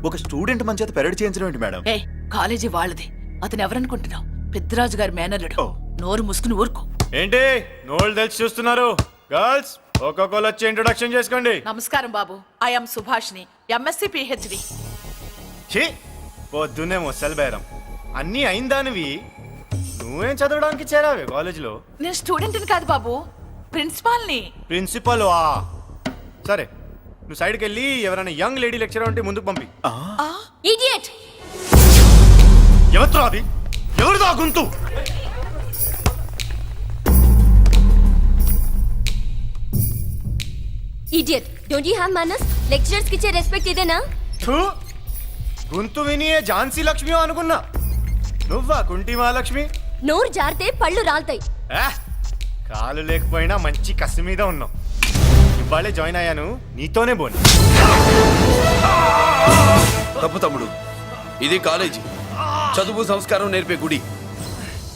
ఒక స్టూడెంట్ మన చేత పెరడ్ చేయించడం ఏంటి మేడం? ఏ కాలేజీ వాళ్ళది, అతను ఎవరనుకుంటున్నావు? పెద్దరాజు గారి మేనల్లుడు. నోరు ముసుకుని ఊరుకో. ఏంటి నోళ్ళు తెలిసి చూస్తున్నారు? గర్ల్స్ ఒక్కొక్కరు వచ్చి ఇంట్రొడక్షన్ చేసుకోండి. నమస్కారం బాబు, ఐఎమ్ సుభాష్ని, ఎంఎస్సి పిహెచ్డి. ఛీ, పొద్దున్నే ముసలి బేరం అన్నీ అయిందానివి. నువ్వేం చదవడానికి చేరావే కాలేజీలో? నేను స్టూడెంట్ని కాదు బాబు, ప్రిన్సిపాల్ని. ప్రిన్సిపల్ సరే, నువ్వు సైడ్కి వెళ్ళి ఎవరైనా యంగ్ లేడీ లెక్చరర్ ఉంటే ముందుకు పంపి. ఇడియట్! ఎవరితో అది? ఎవరిదో గుంతు? Idiot! Don't you have manners? Lecturers కి ఇచ్చే రెస్పెక్ట్ ఇదేనా? గొంతు విని ఝాన్సీ లక్ష్మి అనుకున్నా. నువ్వా కుంటి మహాలక్ష్మి? నోరు జారితే పళ్ళు రాల్తాయి. కాలు లేకపోయినా మంచి కసి మీద ఉన్నావు. ఇవాళే జాయిన్ అయ్యాను, నీతోనే బోని. తప్పు తమ్ముడు, ఇది కాలేజీ, చదువు సంస్కారం నేర్పే గుడి.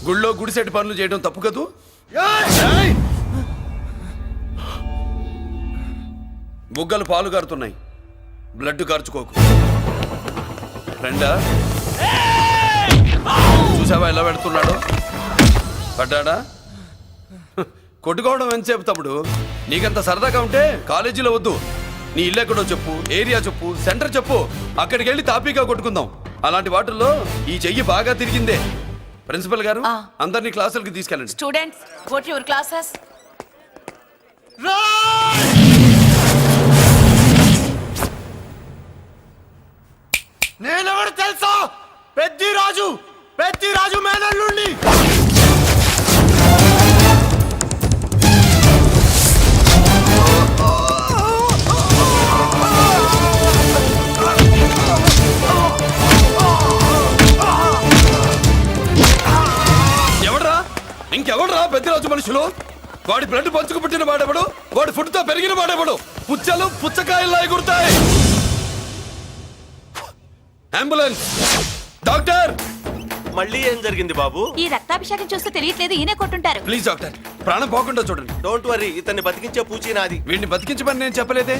గుళ్ళో గుడిసెట్టి పనులు చేయడం తప్పు కదూ? బుగ్గలు పాలు కారుతున్నాయి, బ్లడ్ కార్చుకోకు. ఫ్రెండా, చూసావా ఎలా పెడుతున్నాడు? పడ్డాడా? కొట్టుకోవడం ఎంతసేపు తమ్ముడు? నీకంత సరదాగా ఉంటే కాలేజీలో వద్దు. నీ ఇల్లు ఎక్కడో చెప్పు, ఏరియా చెప్పు, సెంటర్ చెప్పు, అక్కడికి వెళ్ళి తాపీగా కొట్టుకుందాం. అలాంటి వాటిల్లో ఈ చెయ్యి బాగా తిరిగిందే. ప్రిన్సిపల్ గారు, అందరినీ క్లాసులకి తీసుకెళ్ళండి. Students, go to your classes. నేనెవరు తెలుసా? పెద్దిరాజు, పెద్దిరాజు మేనల్లుండి. ఎవడ్రా? ఇంకెవడ్రా పెద్దిరాజు మనుషులు? వాడి బ్లడ్ పంచుకు పుట్టిన వాడెవడు? వాడి ఫుడ్ తో పెరిగిన వాడెవడు? పుచ్చలు పుచ్చకాయల్లా ఎగురుతాయి. అంబులెన్స్! డాక్టర్! మళ్ళీ ఏం జరిగింది బాబు? ఈ రక్తాభిషేకం చూస్తే తెలియట్లేదు, ఈయనే కొట్టుంటారు. ప్లీజ్ డాక్టర్, ప్రాణం పోకుండా చూడండి. డోంట్ వరీ, ఇతన్ని బతికించే పూచి నాది. వీడిని బతికించమని నేను చెప్పలేదే.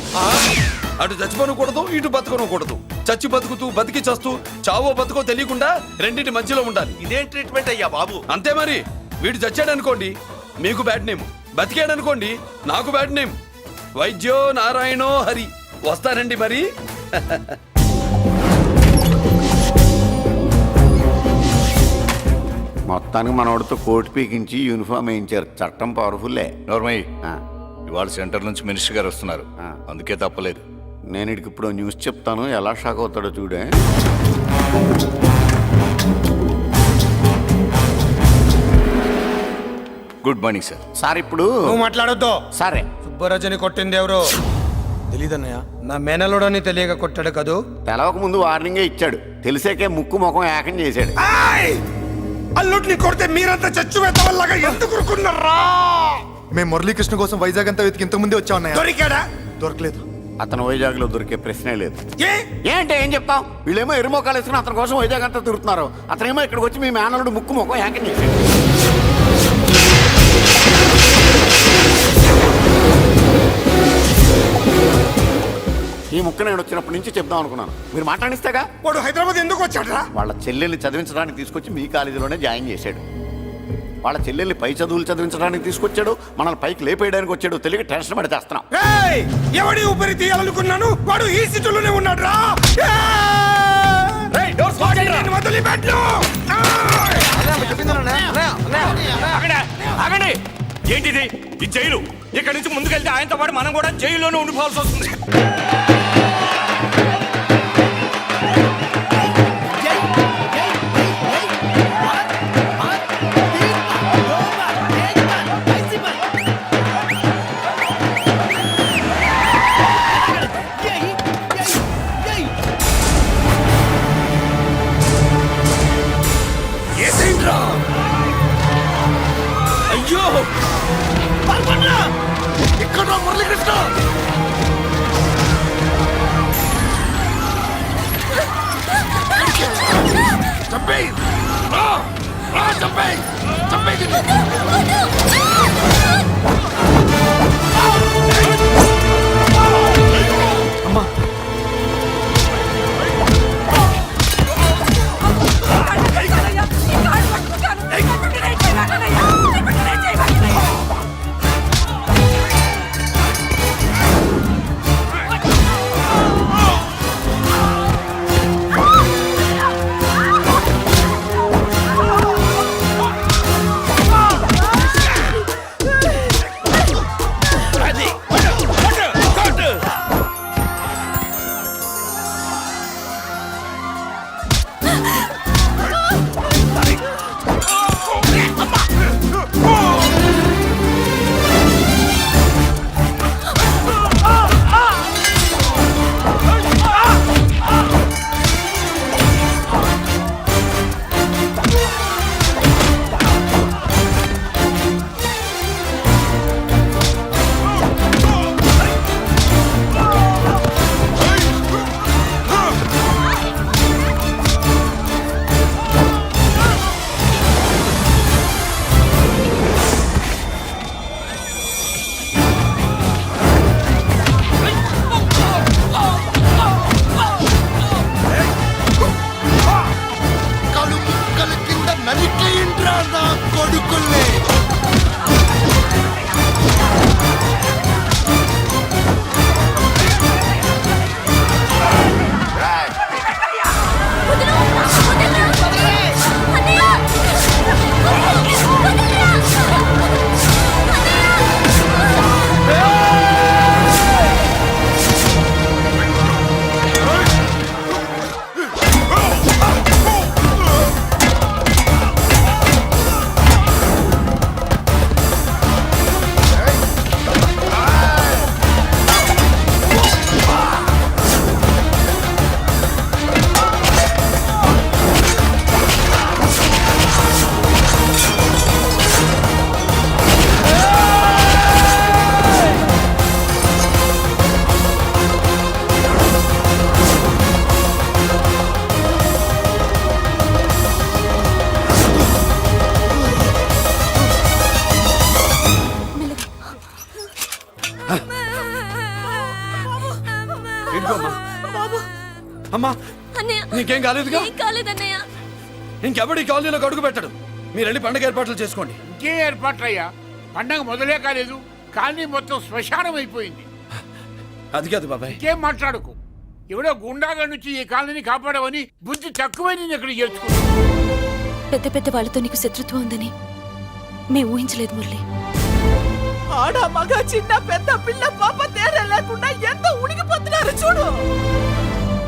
అటు చచ్చిపోనకూడదు, ఇటు బతకనకూడదు. చచ్చి బతుకుతూ, బతికి చస్తూ, చావో బతుకో తెలియకుండా రెండింటి మధ్యలో ఉండాలి. ఇదేం ట్రీట్మెంట్ అయ్యా బాబు? అంతే మరి. వీడు చచ్చాడనుకోండి మీకు బ్యాడ్ నేమ్, బతికాడనుకోండి నాకు బ్యాడ్ నేమ్. వైద్యో నారాయణో హరి. వస్తానండి మరి. మొత్తానికి మనోడితో కోట్ పీకించి యూనిఫామ్ వేయించారు. చట్టం పవర్ఫుల్లే. నోర్మయ్య, ఇవాళ సెంటర్ నుంచి మినిస్టర్ గారు వస్తున్నారు, అందుకే తప్పలేదు. నేను ఇడికి ఇప్పుడు న్యూస్ చెప్తాను, ఎలా షాక్ అవుతాడో చూడే. Good morning sir. సార్ ఇప్పుడు నువ్వు మాట్లాడొద్దు. సరే, సుబ్బరాజుని కొట్టింది ఎవరు? తెలీదన్నయ్య. నా మేనలోడని తెలియక కొట్టాడు కదూ. తెలవక ముందు వార్నింగే ఇచ్చాడు, తెలిసాకే ముక్కు ముఖం ఏకం చేశాడు. అల్లుడిని కొడితే మీరంతా చచ్చు వెతవల్లాగా ఎందుకు ఊరుకున్నారా? మేము మురళీకృష్ణ కోసం వైజాగ్ అంతా వెతికి ఇంతకు ముందే వచ్చా ఉన్నాయా? దొరికాడా? దొరకలేదు. అతను వైజాగ్ లో దొరికే ప్రశ్నే లేదు. ఏ? ఏంటే ఏం చెప్తాం? వీళ్ళేమో ఎరుమోకాలు వేసుకుని అతని కోసం వైజాగ్ అంతా తిరుగుతున్నారు. అతనేమో ఇక్కడికి వచ్చి మీ మేనలుడు ముక్కు ముఖం ఏకం చేశాడు. ఈ ముక్క నేను వచ్చినప్పటి నుంచి చెప్దాం అనుకున్నాను, మీరు మాట్లాడిస్తేగా. వాడు హైదరాబాద్ ఎందుకు వచ్చాడరా? వాళ్ళ చెల్లెల్ని చదివించడానికి తీసుకొచ్చి మీ కాలేజీలోనే జాయిన్ చేశాడు. వాళ్ళ చెల్లెల్ని పై చదువులు చదివించడానికి తీసుకొచ్చాడు, మనల్ని పైకి లేపేయడానికి వచ్చాడు. తెలియక టెన్షన్ పడి చేస్తున్నాం. ఎవడి ఊపిరి తీయాలనుకున్నాను, వాడు ఈ సిటీలోనే ఉన్నాడు రా. ఏంటిది? ఈ జైలు. ఇక్కడి నుంచి ముందుకెళ్తే ఆయనతో పాటు మనం కూడా జైల్లోనే ఉండిపోవాల్సి వస్తుంది. అయ్యో ఇక్కడ మురళీకృష్ణ! చంపేయ్! చంపేయ్! చంపేయ్! అమ్మా కొడుకుల్ని అమ్మా అన్నయ్య నీకేం కాలేదుగా? ఏం కాలేదన్నయ్య. ఇంకెవడి కాలనీలో అడుగు పెట్టడు. మీరు వెళ్ళి పండుగ ఏర్పాట్లు చేసుకోండి. ఇంకే ఏర్పాట్లయ్యా? పండగ మొదలే కాలేదు కానీ మొత్తం శ్మశానం అయిపోయింది. అది కాదు బాబాయ్. ఇంకేం మాట్లాడుకు. ఎవడో గుండాగా నుంచి ఈ కాలనీని కాపాడవని బుద్ధి తక్కువై నేను ఇక్కడ చేర్చుకున్నా. పెద్ద పెద్ద వాళ్ళతో నీకు శత్రుత్వం ఉందని మేము ఊహించలేదు మురళి. ఆడ మగ చిన్న పెద్ద పిల్ల పాప తేడా లేకుండా ఎంత ఉనికిపోతున్నారు చూడు.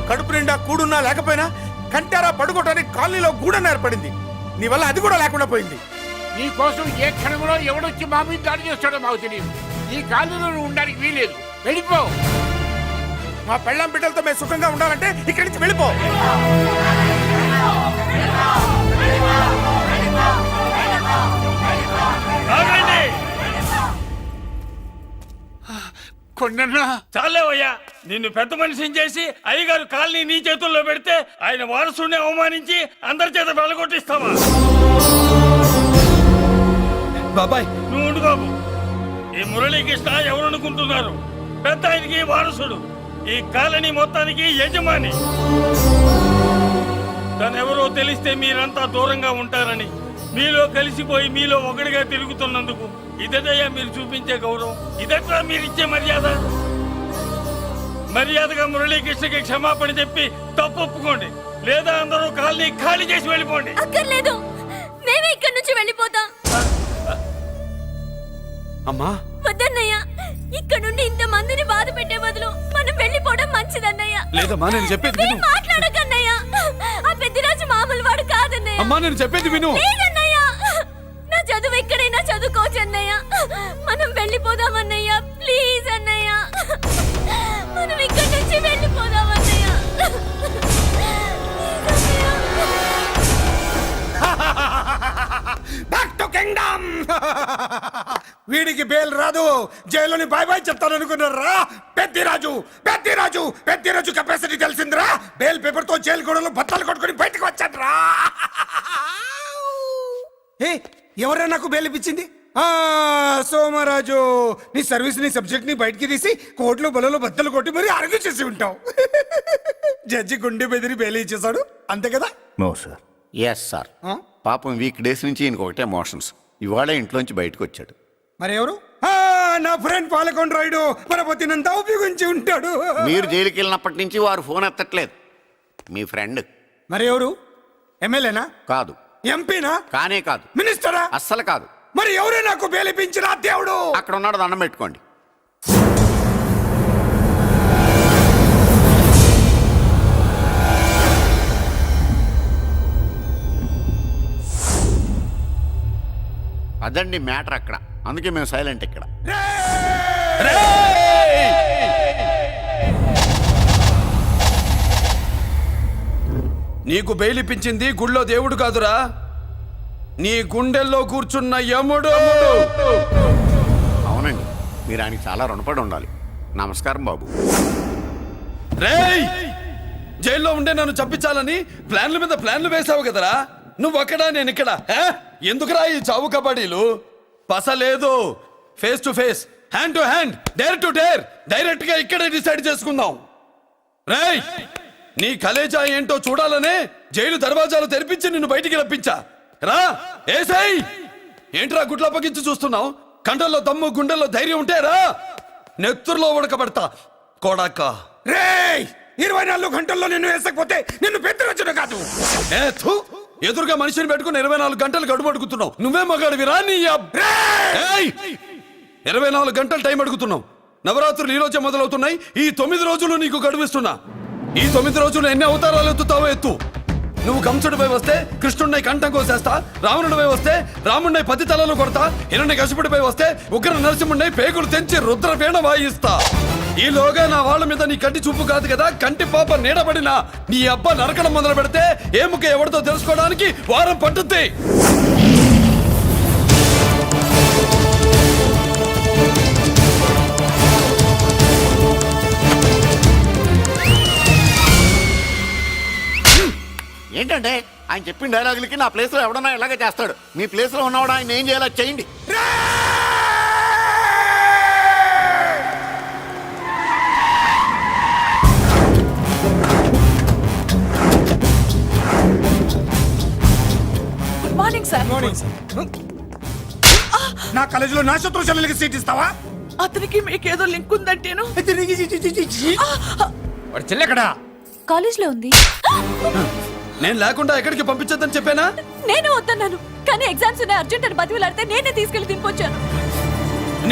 కడుపు నిండా కూడున్నా లేకపోయినా కంటారా పడుకోవటానికి కాలనీలో గూడన ఏర్పడింది. నీ వల్ల అది కూడా లేకుండా పోయింది. నీ కోసం ఏ క్షణంలో ఎవడొచ్చి మా మీద దాడి చేస్తాడో మాకు తెలియదు. ఈ కాలనీలో నువ్వు ఉండడానికి వీలేదు. వెళ్ళిపో. మా పెళ్ళాం బిడ్డలతో మేము సుఖంగా ఉండాలంటే ఇక్కడి నుంచి వెళ్ళిపో. కొండన్నా చాలేవయ్యా, నిన్ను పెద్ద మనిషిని చేసి అయ్యగారు కాలనీ నీ చేతుల్లో పెడితే ఆయన వారసుని అవమానించి అందరి చేత వెళ్ళగొట్టిస్తావా? బాబాయ్ నువ్వు ఉండు బాబు. ఈ మురళీకృష్ణ ఎవరు అనుకుంటున్నారు? పెద్ద ఆయనకి వారసుడు, ఈ కాలనీ మొత్తానికి యజమాని. తనెవరో తెలిస్తే మీరంతా దూరంగా ఉంటారని మీలో కలిసిపోయి మీలో ఒకటిగా తిరుగుతున్నందుకు ఇదటయ్యా మీరు చూపించే గౌరవం, ఇదట్లా మీరిచ్చే మర్యాద. మర్యాదగా మురళీకృష్ణకి క్షమాపణ చెప్పి తప్పు ఒప్పుకోండి, లేదా అందరూ కాలనీ ఖాళీ చేసి వెళ్ళిపోండి. అక్కర్లేదు, మేమే ఇక్కడి నుంచి వెళ్ళిపోతాం. అమ్మా వద్దన్నయ్య, ఇక్కడ నుండి ఇంత మందిని బాధ పెట్టే బదులు మనం వెళ్ళిపోవడం మంచిదన్నయ్య. లేదమ్మా, నేను చెప్పేది విను. మాట్లాడకన్నయ్య, ఆ పెద్దిరాజు మామూలు వాడు కాదన్నయ్య. అమ్మా నేను చెప్పేది విను. లేదన్నయ్య, నా చదువు ఎక్కడైనా చదువుకోవచ్చు అన్నయ్య. మనం వెళ్ళిపోదామన్నయ్య, ప్లీజ్ అన్నయ్య. మనం ఇక్కడి నుంచి వెళ్ళిపోదామన్నయ్య. Back to kingdom. వీడికి బేల్ రాదు, జైల్లోని బాయ్ బాయ్ చెప్తాను అనుకున్నారా? పెద్దిరాజు పెద్దిరాజు పెద్దిరాజు కెపాసిటీ తెలిసిందిరా. బేల్ పేపర్ తో జైలు గోడలు బట్టలు కొట్టుకుని బయటకు వచ్చాడ్రా. ఏ ఎవరా నాకు బేల్ ఇప్పించింది? సోమరాజు, నీ సర్వీస్ నీ సబ్జెక్ట్ ని బయటికి తీసి కోర్టులో బలలో బద్దలు కొట్టి మరి అరుగు చేసి ఉంటావు. జడ్జి గుండె బెదిరి బేల్ ఇచ్చేసాడు, అంతే కదా? No sir. Yes sir. పాపం వీక్ డేస్ నుంచి ఈయనకు ఒకటే ఎమోషన్స్. ఇవాళ ఇంట్లోంచి బయటకు వచ్చాడు. మరి ఎవరు? నా ఫ్రెండ్ పాలకొండ రాయుడు మన పొత్తినంతా ఉపయోగించి ఉంటాడు. మీరు జైలుకి వెళ్ళినప్పటి నుంచి వారు ఫోన్ ఎత్తట్లేదు. మీ ఫ్రెండ్. మరి ఎవరు? ఎమ్మెల్యేనా? కాదు. ఎంపీనా? కానే కాదు. మినిస్టరా? అస్సలు కాదు. మరి ఎవరే నాకు బేలిపించిన దేవుడు? అక్కడ ఉన్నాడు, దండం పెట్టుకోండి. అదండి మ్యాటర్ అక్కడ. అందుకే మేము సైలెంట్ ఇక్కడ. నీకు బెయిలిపించింది గుళ్ళో దేవుడు కాదురా, నీ గుండెల్లో కూర్చున్న యముడు. అవునండి, మీరు ఆయనకి చాలా రుణపడి ఉండాలి. నమస్కారం బాబు. రేయ్, జైల్లో ఉండే నన్ను చంపించాలని ప్లాన్ల మీద ప్లాన్లు వేసావు కదరా. నువ్వు అక్కడా నేను ఇక్కడ. ఎందుకురా ఈ చావు కబడ్డీలు? పసలేదు. Face to face, hand to hand, dare to dare, direct గా ఇక్కడే డిసైడ్ చేసుకుందాం. రేయ్, నీ కలేజా ఏంటో చూడాలనే జైలు దర్వాజాలు తెరిపించి నిన్ను బయటికి రప్పించా. రా ఏసై, ఏంట్రా గుడ్ల పగించి చూస్తున్నావు? కండల్లో దమ్ము గుండెల్లో ధైర్యం ఉంటేరా నెత్తురులో ఉడకబెడతా కొడాక. రేయ్ 24 గంటల్లో నిన్ను వేసకపోతే నిన్ను పెద్దరొచ్చును కాదు. ఏ థు, ఎదురుగా మనిషిని పెట్టుకుని 24 గంటలు గడువు అడుగుతున్నావు. నువ్వే మగాడివిరా నీ ఏయ్! 24 గంటలు టైం అడుగుతున్నావు. నవరాత్రులు ఈ రోజే మొదలవుతున్నాయి. ఈ 9 రోజులు నీకు గడువిస్తున్నా. ఈ 9 రోజులు ఎన్ని అవతారాలు ఎత్తుతావో ఎత్తు. నువ్వు కంసుడిపై వస్తే కృష్ణుడిని కంఠం కోసేస్తా, రావణుడిపై వస్తే రాముడిని 10 తలలు కొడతా, హిరణ్య కశిపుడిపై వస్తే ఉగ్ర నరసింహుడిని పేగులు తెంచి రుద్రపీణ వాయిస్తా. ఈలోగా నా వాళ్ళ మీద నీ కంటి చూపు కాదు కదా, కంటి పాప నీడబడినా నీ అబ్బ నరకడం మొదలు పెడితే ఏముక ఎవరితో తెలుసుకోవడానికి వారం పట్టుద్ది. ఏంటంటే ఆయన చెప్పిన డైలాగులకి నా ప్లేస్లో ఎవడన్నా ఇలాగే చేస్తాడు. మీ ప్లేస్లో ఉన్నవాడు ఆయన ఏం చేయాలో చేయండి. Good morning sir. నా కాలేజీలో నా శత్రు చెల్లెలకి సీట్ ఇస్తావా? అతనికి మీకేదో లింక్ ఉందంటేను. వాడి చెల్లెక్కడా? కాలేజ్ లో ఉంది. నేను లేకుండా ఎక్కడికి పంపించొద్దని చెప్పానా? నేను వద్దన్నాను, కానీ ఎగ్జామ్స్ ఉన్నాయి అర్జెంట్ అని బతిలాడితే నేనే తీసుకెళ్లి తినిపోచ్చాను.